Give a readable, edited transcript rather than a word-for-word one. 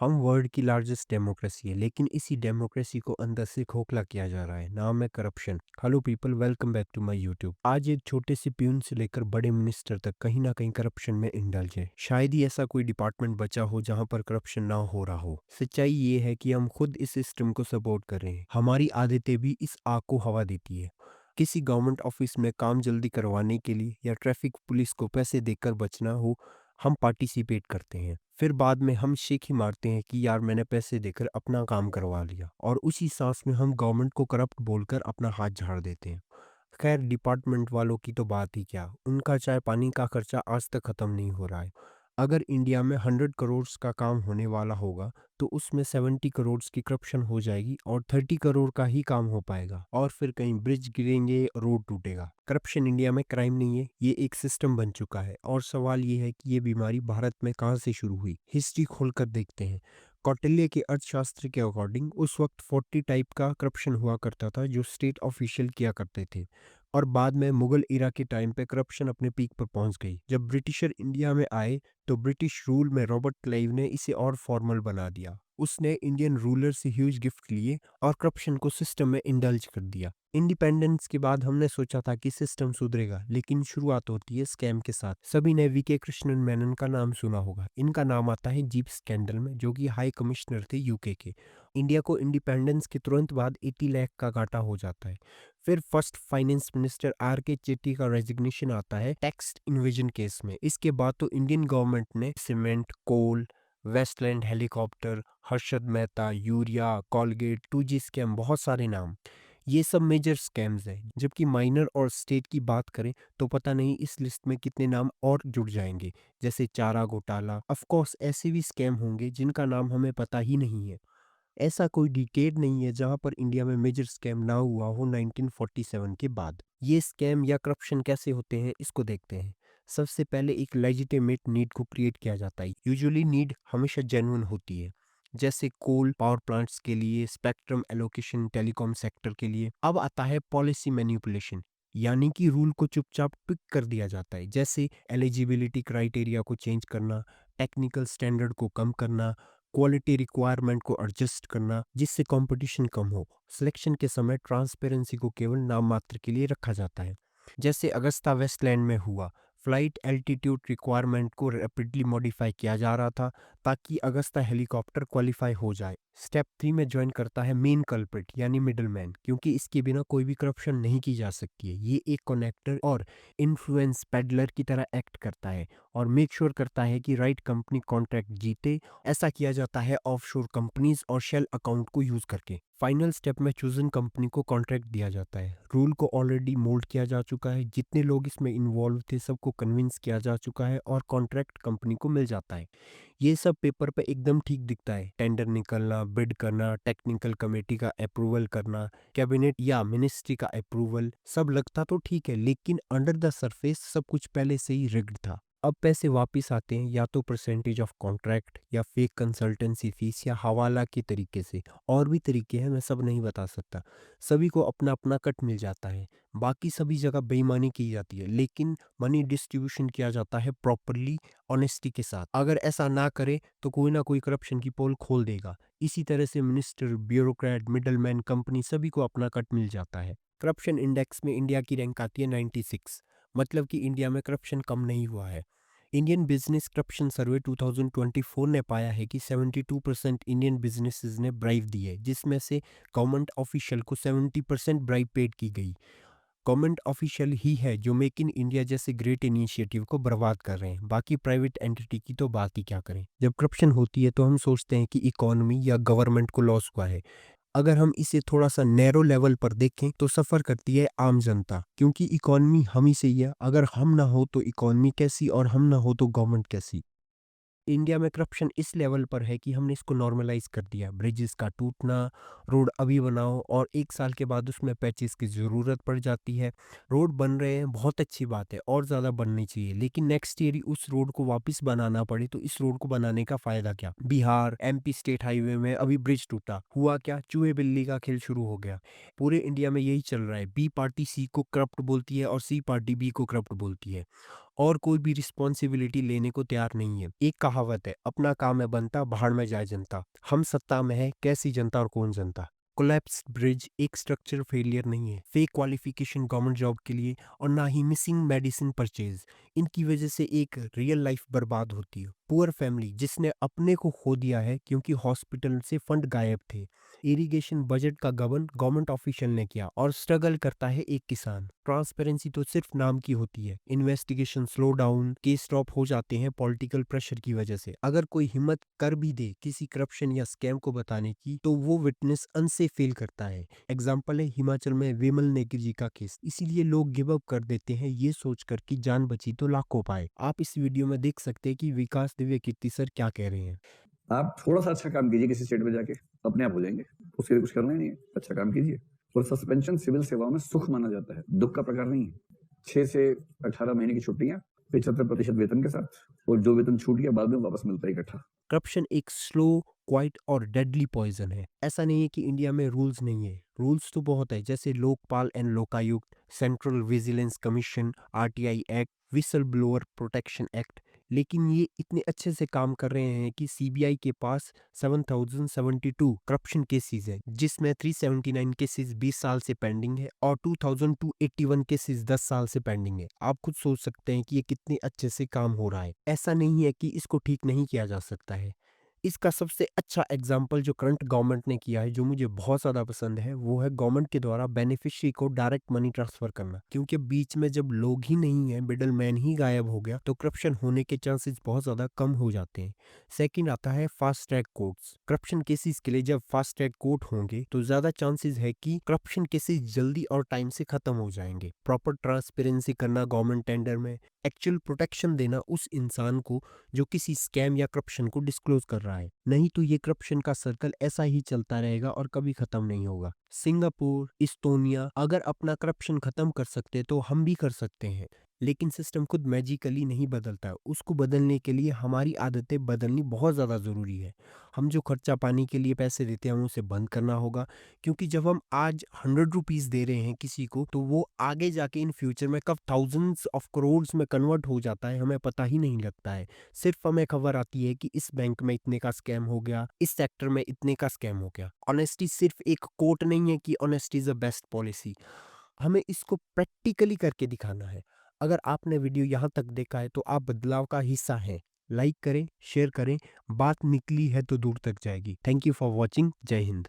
हम वर्ल्ड की largest democracy है, लेकिन इसी डेमोक्रेसी को अंदर से खोखला किया जा रहा है। नाम है corruption. Hello people, welcome back to my YouTube. आज एक छोटे से प्यून से लेकर बड़े मिनिस्टर तक कहीं ना कहीं करप्शन में इंडल्ज है। शायद ही ऐसा कोई डिपार्टमेंट बचा हो जहां पर करप्शन ना हो रहा हो। सच्चाई ये है कि हम खुद इस सिस्टम को सपोर्ट कर रहे हैं। हमारी आदतें भी इस आग को हवा देती है। किसी गवर्नमेंट ऑफिस में काम जल्दी करवाने के लिए या ट्रैफिक पुलिस को पैसे देकर बचना हो, हम पार्टिसिपेट करते हैं। फिर बाद में हम शेख ही मारते हैं कि यार मैंने पैसे देकर अपना काम करवा लिया, और उसी सांस में हम गवर्नमेंट को करप्ट बोलकर अपना हाथ झाड़ देते हैं। खैर, डिपार्टमेंट वालों की तो बात ही क्या, उनका चाय पानी का खर्चा आज तक खत्म नहीं हो रहा है। अगर इंडिया में 100 करोड़ का काम होने वाला होगा तो उसमें 70 करोड़ की करप्शन हो जाएगी और 30 करोड़ का ही काम हो पाएगा, और फिर कहीं ब्रिज गिरेंगे, रोड टूटेगा। करप्शन इंडिया में क्राइम नहीं है, ये एक सिस्टम बन चुका है। और सवाल ये है कि ये बीमारी भारत में कहाँ से शुरू हुई। हिस्ट्री खोलकर देखते हैं। कौटिल्य के अर्थशास्त्र के अकॉर्डिंग उस वक्त 40 टाइप का करप्शन हुआ करता था जो स्टेट ऑफिशियल किया करते थे। और बाद में मुगल इरा के टाइम पे करप्शन अपने पीक पर पहुंच गई। जब ब्रिटिशर इंडिया में आए तो ब्रिटिश रूल में रॉबर्ट क्लाइव ने इसे और फॉर्मल बना दिया। उसने इंडियन रूलर से ह्यूज गिफ्ट लिए और करप्शन को सिस्टम में इंडल्ज कर दिया। इंडिपेंडेंस के बाद हमने सोचा था कि सिस्टम सुधरेगा, लेकिन शुरुआत होती है स्कैम के साथ। सभी ने वीके कृष्णन मेनन का नाम सुना होगा। इनका नाम आता है जीप स्कैंडल में, जो कि हाई कमिश्नर थे यूके के। इंडिया को इंडिपेंडेंस के तुरंत बाद 80 लाख का घाटा हो जाता है। फिर फर्स्ट फाइनेंस मिनिस्टर आर के जेटली का रेजिग्नेशन आता है टैक्स इन्वेजन केस में। इसके बाद तो इंडियन गवर्नमेंट ने cement, coal, Westland helicopter, Harshad Mehta, urea, Colgate, 2G scam, बहुत सारे नाम। ये सब मेजर स्कैम्स हैं। जबकि माइनर और स्टेट की बात करें तो पता नहीं इस लिस्ट में कितने नाम और जुड़ जाएंगे, जैसे चारा घोटाला। ऑफ कोर्स ऐसे भी स्कैम होंगे जिनका नाम हमें पता ही नहीं है। ऐसा कोई डिकेड नहीं है जहां पर इंडिया में मेजर स्कैम ना हुआ हो 1947 के बाद। ये स्कैम या करप्शन कैसे होते हैं, इसको देखते हैं। सबसे पहले एक लेजिटिमेट नीड को क्रिएट किया जाता है। यूजुअली नीड हमेशा जेन्युइन होती है, जैसे कोल पावर प्लांट्स के लिए, स्पेक्ट्रम एलोकेशन टेलीकॉम सेक्टर के लिए। अब आता है पॉलिसी मैनिपुलेशन, यानी कि रूल को चुपचाप पिक कर दिया जाता है, जैसे एलिजिबिलिटी क्राइटेरिया को चेंज करना, टेक्निकल स्टैंडर्ड को कम करना, क्वालिटी रिक्वायरमेंट को एडजस्ट करना जिससे कंपटीशन कम हो। सिलेक्शन के समय ट्रांसपेरेंसी को केवल नाम मात्र के लिए रखा जाता है, जैसे अगस्ता वेस्टलैंड में हुआ। फ्लाइट एल्टीट्यूड रिक्वायरमेंट को रैपिडली मॉडिफाई किया जा रहा था ताकि अगस्ता हेलीकॉप्टर क्वालिफाई हो जाए। स्टेप 3 में ज्वाइन करता है मेन कल्प्रिट यानी मिडलमैन, क्योंकि इसके बिना कोई भी करप्शन नहीं की जा सकती है। ये एक कनेक्टर और इन्फ्लुएंस पेडलर की तरह एक्ट करता है और मेक श्योर करता है कि राइट कंपनी कॉन्ट्रैक्ट जीते। ऐसा किया जाता है ऑफशोर कंपनीज और शेल अकाउंट को यूज करके। फाइनल स्टेप में चूजन कंपनी को कॉन्ट्रैक्ट दिया जाता है। रूल को ऑलरेडी मोल्ड किया जा चुका है, जितने लोग इसमें इन्वॉल्व थे सबको कन्विंस किया जा चुका है और कॉन्ट्रैक्ट कंपनी को मिल जाता है। ये सब पेपर पे एकदम ठीक दिखता है। टेंडर निकलना, बिड करना, टेक्निकल कमेटी का अप्रूवल करना, कैबिनेट या मिनिस्ट्री का अप्रूवल, सब लगता तो ठीक है, लेकिन अंडर द सरफेस सब कुछ पहले से ही रिग्ड था। अब पैसे वापस आते हैं या तो परसेंटेज ऑफ कॉन्ट्रैक्ट या फेक कंसल्टेंसी फीस या हवाला के तरीके से। और भी तरीके हैं, मैं सब नहीं बता सकता। सभी को अपना अपना कट मिल जाता है। बाकी सभी जगह बेईमानी की जाती है, लेकिन मनी डिस्ट्रीब्यूशन किया जाता है प्रॉपरली, ऑनेस्टी के साथ। अगर ऐसा ना करे तो कोई ना कोई करप्शन की पोल खोल देगा। इसी तरह से मिनिस्टर, ब्यूरोक्रेट, मिडलमैन, कंपनी सभी को अपना कट मिल जाता है। करप्शन इंडेक्स में इंडिया की रैंक आती है 96, मतलब कि इंडिया में करप्शन कम नहीं हुआ है। इंडियन बिजनेस करप्शन सर्वे 2024 ने पाया है कि 72% इंडियन बिजनेसेस ने ब्राइब दी है, जिसमें से गवर्नमेंट ऑफिशियल को 70% ब्राइब पेड की गई। गवर्नमेंट ऑफिशियल ही है जो मेक इन इंडिया जैसे ग्रेट इनिशिएटिव को बर्बाद कर रहे हैं। बाकी प्राइवेट एंटिटी की तो बात ही क्या करें। जब करप्शन होती है तो हम सोचते हैं कि इकोनॉमी या गवर्नमेंट को लॉस हुआ है। अगर हम इसे थोड़ा सा नैरो लेवल पर देखें तो सफ़र करती है आम जनता, क्योंकि इकोनॉमी हम ही से ही है। अगर हम ना हो तो इकोनॉमी कैसी, और हम ना हो तो गवर्नमेंट कैसी। इंडिया में करप्शन इस लेवल पर है कि हमने इसको नॉर्मलाइज कर दिया। ब्रिजेस का टूटना, रोड अभी बनाओ और 1 साल के बाद उसमें पैचेस की ज़रूरत पड़ जाती है। रोड बन रहे हैं, बहुत अच्छी बात है, और ज़्यादा बननी चाहिए, लेकिन नेक्स्ट ईयर ही उस रोड को वापस बनाना पड़े तो इस रोड को बनाने का फ़ायदा क्या। बिहार MP स्टेट हाईवे में अभी ब्रिज टूटा, हुआ क्या, चूहे बिल्ली का खेल शुरू हो गया। पूरे इंडिया में यही चल रहा है। बी पार्टी सी को करप्ट बोलती है और सी पार्टी बी को करप्ट बोलती है। और कोई भी रिस्पॉन्सिबिलिटी लेने को तैयार नहीं है। एक कहावत है, अपना काम है बनता, भाड़ में जाए जनता। हम सत्ता में है, कैसी जनता और कौन जनता। कोलैप्स्ड ब्रिज एक स्ट्रक्चर फेलियर नहीं है, फेक क्वालिफिकेशन गवर्नमेंट जॉब के लिए, और ना ही मिसिंग मेडिसिन परचेज। इनकी वजह से एक रियल लाइफ बर्बाद होती है। पुअर फैमिली जिसने अपने को खो दिया है क्योंकि हॉस्पिटल से फंड गायब थे। इरिगेशन बजट का गबन गवर्नमेंट ऑफिशियल ने किया और स्ट्रगल करता है एक किसान। ट्रांसपेरेंसी तो सिर्फ नाम की होती है। Investigation slow down, case stop हो जाते हैं पॉलिटिकल प्रेशर की वजह से। अगर कोई हिम्मत कर भी दे किसी करप्शन या स्कैम को बताने की, तो वो विटनेस अनसे फेल करता है। एग्जाम्पल है हिमाचल में विमल नेगी जी का केस। इसीलिए लोग गिव अप कर देते हैं ये सोचकर कि जान बची तो लाखों पाए। आप इस वीडियो में देख सकते हैं कि विकास दिव्य कीर्ति सर क्या कह रहे हैं। आप थोड़ा-सा अच्छा काम कीजिए किसी स्टेट में जाके, अपने आप हो जाएँगे। उसके लिए कुछ करना ही नहीं है, अच्छा काम कीजिए। और सस्पेंशन सिविल सेवाओं में सुख माना जाता है, दुःख का प्रकार नहीं है। 6 से 18 महीने की छुट्टियाँ, 75% वेतन के साथ, और जो वेतन छूट गया बाद में वापस मिलता है इकट्ठा। करप्शन एक स्लो, क्वाइट और डेडली पॉइजन है। ऐसा नहीं है कि इंडिया में रूल्स नहीं है, रूल्स तो बहुत है, जैसे Lokpal and Lokayukta, central vigilance commission, RTI act, whistle blower protection act. लेकिन ये इतने अच्छे से काम कर रहे हैं कि सीबीआई के पास 7072 करप्शन केसेस है, जिसमें 379 केसेस 20 साल से पेंडिंग है और 2281 केसेस 10 साल से पेंडिंग है। आप खुद सोच सकते हैं कि ये कितने अच्छे से काम हो रहा है। ऐसा नहीं है कि इसको ठीक नहीं किया जा सकता है। इसका सबसे अच्छा एग्जाम्पल जो करंट गवर्नमेंट ने किया है, जो मुझे बहुत ज़्यादा पसंद है, वो है गवर्नमेंट के द्वारा बेनिफिशियरी को डायरेक्ट मनी ट्रांसफ़र करना। क्योंकि बीच में जब लोग ही नहीं है, मिडल मैन ही गायब हो गया, तो करप्शन होने के चांसेस बहुत ज़्यादा कम हो जाते हैं। सेकंड आता है fast track courts. Corruption cases के लिए जब फास्ट ट्रैक कोर्ट होंगे, तो ज़्यादा चांसेस है कि करप्शन केसेस जल्दी और टाइम से ख़त्म हो जाएंगे। प्रॉपर ट्रांसपेरेंसी करना गवर्नमेंट टेंडर में, एक्चुअल प्रोटेक्शन देना उस इंसान को जो किसी स्कैम या करप्शन को डिस्क्लोज कर रहा है। नहीं तो ये करप्शन का सर्कल ऐसा ही चलता रहेगा और कभी खत्म नहीं होगा। सिंगापुर, इस्टोनिया अगर अपना करप्शन खत्म कर सकते तो हम भी कर सकते हैं। लेकिन सिस्टम खुद मैजिकली नहीं बदलता है, उसको बदलने के लिए हमारी आदतें बदलनी बहुत ज़्यादा ज़रूरी है। हम जो खर्चा पानी के लिए पैसे देते हैं, हमें उसे बंद करना होगा। क्योंकि जब हम आज 100 रुपीज़ दे रहे हैं किसी को, तो वो आगे जाके इन फ्यूचर में कब थाउजेंड्स ऑफ करोड्स में कन्वर्ट हो जाता है, हमें पता ही नहीं लगता है। सिर्फ हमें खबर आती है कि इस बैंक में इतने का स्कैम हो गया, इस सेक्टर में इतने का स्कैम हो गया। ऑनेस्टी सिर्फ एक कोट नहीं है कि honesty is the best policy. हमें इसको प्रैक्टिकली करके दिखाना है। अगर आपने वीडियो यहाँ तक देखा है तो आप बदलाव का हिस्सा हैं। लाइक करें, शेयर करें, बात निकली है तो दूर तक जाएगी। Thank you for watching. जय हिंद।